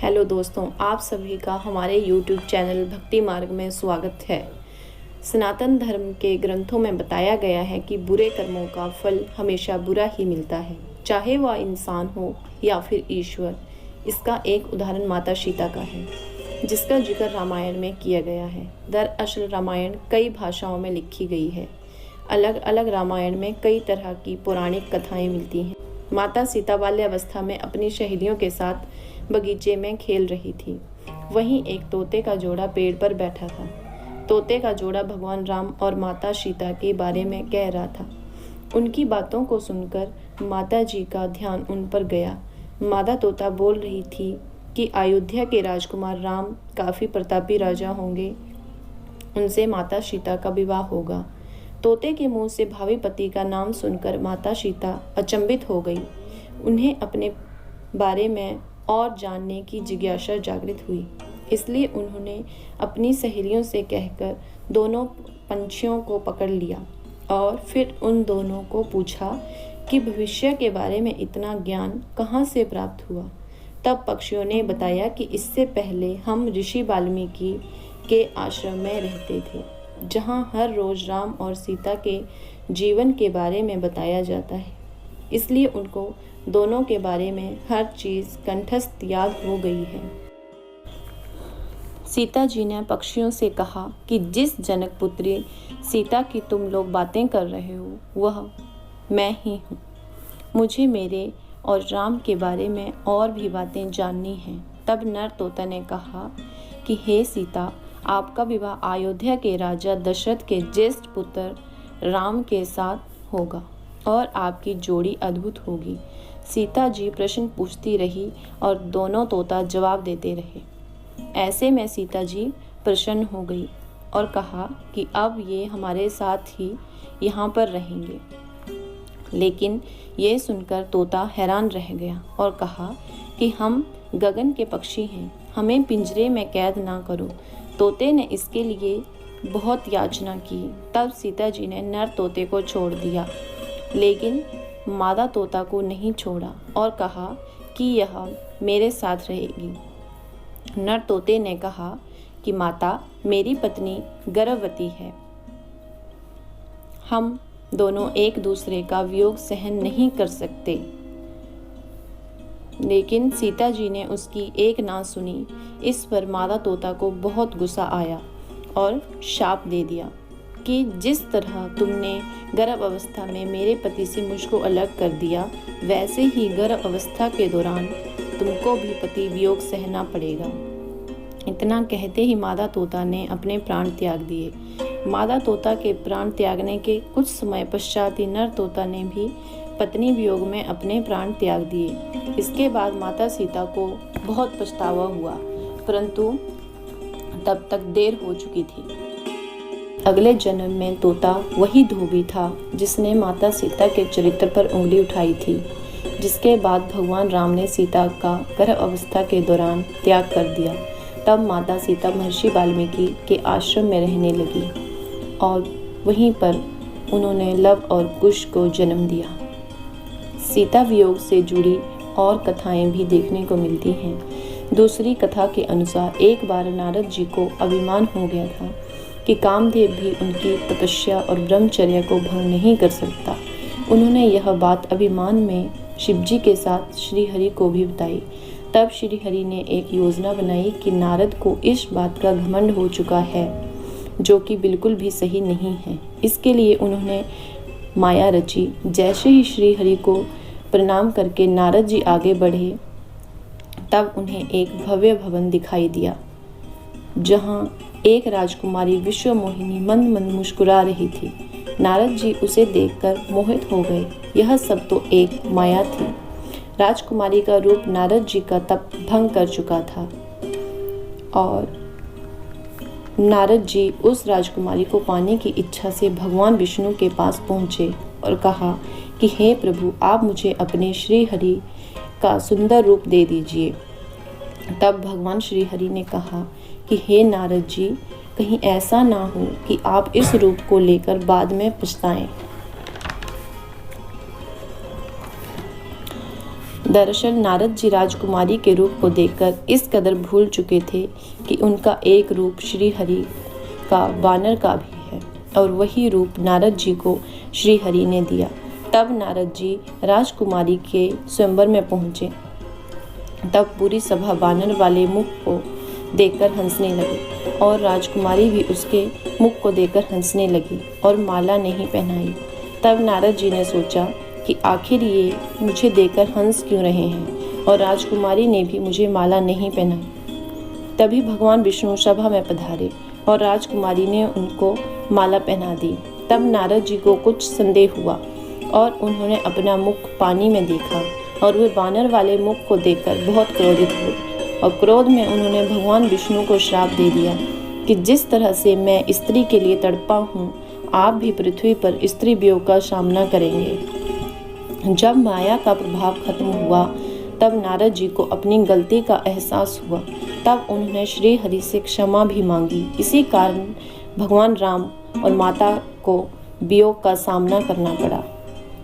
Hello दोस्तों, आप सभी का हमारे YouTube चैनल भक्ति मार्ग में स्वागत है। सनातन धर्म के ग्रंथों में बताया गया है कि बुरे कर्मों का फल हमेशा बुरा ही मिलता है, चाहे वह इंसान हो या फिर ईश्वर। इसका एक उदाहरण माता सीता का है, जिसका जिक्र रामायण में किया गया है। दरअसल रामायण कई भाषाओं में लिखी गई है। अलग अलग रामायण में कई तरह की पौराणिक कथाएं मिलती हैं। माता सीता बाल्यावस्था में अपनी सहेलियों के साथ बगीचे में खेल रही थी। वहीं एक तोते का जोड़ा पेड़ पर बैठा था। तोते का जोड़ा भगवान राम और माता सीता के बारे में कह रहा था। उनकी बातों को सुनकर माता जी का ध्यान उन पर गया। मादा तोता बोल रही थी कि अयोध्या के राजकुमार राम काफ़ी प्रतापी राजा होंगे, उनसे माता सीता का विवाह होगा। तोते के मुंह से भावी पति का नाम सुनकर माता सीता अचंभित हो गई। उन्हें अपने बारे में और जानने की जिज्ञासा जागृत हुई, इसलिए उन्होंने अपनी सहेलियों से कहकर दोनों पंछियों को पकड़ लिया और फिर उन दोनों को पूछा कि भविष्य के बारे में इतना ज्ञान कहाँ से प्राप्त हुआ। तब पक्षियों ने बताया कि इससे पहले हम ऋषि वाल्मीकि के आश्रम में रहते थे, जहाँ हर रोज राम और सीता के जीवन के बारे में बताया जाता है, इसलिए उनको दोनों के बारे में हर चीज़ कंठस्थ याद हो गई है। सीता जी ने पक्षियों से कहा कि जिस जनक पुत्री सीता की तुम लोग बातें कर रहे हो वह मैं ही हूँ। मुझे मेरे और राम के बारे में और भी बातें जाननी हैं। तब नर तोता ने कहा कि हे सीता, आपका विवाह अयोध्या के राजा दशरथ के ज्येष्ठ पुत्र राम के साथ होगा और आपकी जोड़ी अद्भुत होगी। सीता जी प्रश्न पूछती रही और दोनों तोता जवाब देते रहे। ऐसे में सीता जी प्रसन्न हो गई और कहा कि अब ये हमारे साथ ही यहाँ पर रहेंगे। लेकिन ये सुनकर तोता हैरान रह गया और कहा कि हम गगन के पक्षी हैं, हमें पिंजरे में कैद ना करो। तोते ने इसके लिए बहुत याचना की। तब सीता जी ने नर तोते को छोड़ दिया, लेकिन मादा तोता को नहीं छोड़ा और कहा कि यह मेरे साथ रहेगी। नर तोते ने कहा कि माता, मेरी पत्नी गर्भवती है, हम दोनों एक दूसरे का वियोग सहन नहीं कर सकते। लेकिन सीता जी ने उसकी एक ना सुनी। इस पर मादा तोता को बहुत गुस्सा आया और शाप दे दिया कि जिस तरह तुमने गर्भ अवस्था में मेरे पति से मुझको अलग कर दिया, वैसे ही गर्भ अवस्था के दौरान तुमको भी पति वियोग सहना पड़ेगा। इतना कहते ही मादा तोता ने अपने प्राण त्याग दिए। मादा तोता के प्राण त्यागने के कुछ समय पश्चात ही नर तोता ने भी पत्नी वियोग में अपने प्राण त्याग दिए। इसके बाद माता सीता को बहुत पछतावा हुआ, परंतु तब तक देर हो चुकी थी। अगले जन्म में तोता वही धोबी था जिसने माता सीता के चरित्र पर उंगली उठाई थी, जिसके बाद भगवान राम ने सीता का गर्भ अवस्था के दौरान त्याग कर दिया। तब माता सीता महर्षि वाल्मीकि के आश्रम में रहने लगी और वहीं पर उन्होंने लव और कुश को जन्म दिया। सीता वियोग से जुड़ी और कथाएं भी देखने को मिलती हैं। दूसरी कथा के अनुसार एक बार नारद जी को अभिमान हो गया था कि कामदेव भी उनकी तपस्या और ब्रह्मचर्य को भंग नहीं कर सकता। उन्होंने यह बात अभिमान में शिवजी के साथ श्री हरि को भी बताई। तब श्री हरि ने एक योजना बनाई कि नारद को इस बात का घमंड हो चुका है, जो कि बिल्कुल भी सही नहीं है। इसके लिए उन्होंने माया रची। जैसे ही श्री हरि को प्रणाम करके नारद जी आगे बढ़े, तब उन्हें एक भव्य भवन दिखाई दिया, जहाँ एक राजकुमारी विश्व मोहिनी मंद मंद मुस्कुरा रही थी। नारद जी उसे देखकर मोहित हो गए। यह सब तो एक माया थी। राजकुमारी का रूप नारद जी का तप भंग कर चुका था और नारद जी उस राजकुमारी को पाने की इच्छा से भगवान विष्णु के पास पहुँचे और कहा कि हे प्रभु, आप मुझे अपने श्री हरि का सुंदर रूप दे दीजिए। तब भगवान श्री हरि ने कहा कि हे नारद जी, कहीं ऐसा ना हो कि आप इस रूप को लेकर बाद में पछताएं। दरअसल नारद जी राजकुमारी के रूप को देखकर इस कदर भूल चुके थे कि उनका एक रूप श्री हरि का वानर का भी है और वही रूप नारद जी को श्री हरि ने दिया। तब नारद जी राजकुमारी के स्वयंवर में पहुँचे। तब पूरी सभा वानर वाले मुख को देखकर हंसने लगी और राजकुमारी भी उसके मुख को देखकर हंसने लगी और माला नहीं पहनाई। तब नारद जी ने सोचा कि आखिर ये मुझे देखकर हंस क्यों रहे हैं और राजकुमारी ने भी मुझे माला नहीं पहनाई। तभी भगवान विष्णु सभा में पधारे और राजकुमारी ने उनको माला पहना दी। तब नारद जी को कुछ संदेह हुआ और उन्होंने अपना मुख पानी में देखा और वे वानर वाले मुख को देखकर बहुत क्रोधित हुए और क्रोध में उन्होंने भगवान विष्णु को श्राप दे दिया कि जिस तरह से मैं स्त्री के लिए तड़पा हूँ, आप भी पृथ्वी पर स्त्री वियोग का सामना करेंगे। जब माया का प्रभाव खत्म हुआ तब नारद जी को अपनी गलती का एहसास हुआ। तब उन्होंने श्री हरि से क्षमा भी मांगी। इसी कारण भगवान राम और माता को वियोग का सामना करना पड़ा।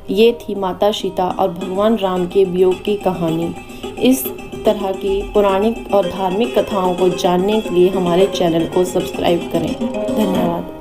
ये थी माता सीता और भगवान राम के वियोग की कहानी। इस तरह की पौराणिक और धार्मिक कथाओं को जानने के लिए हमारे चैनल को सब्सक्राइब करें। धन्यवाद।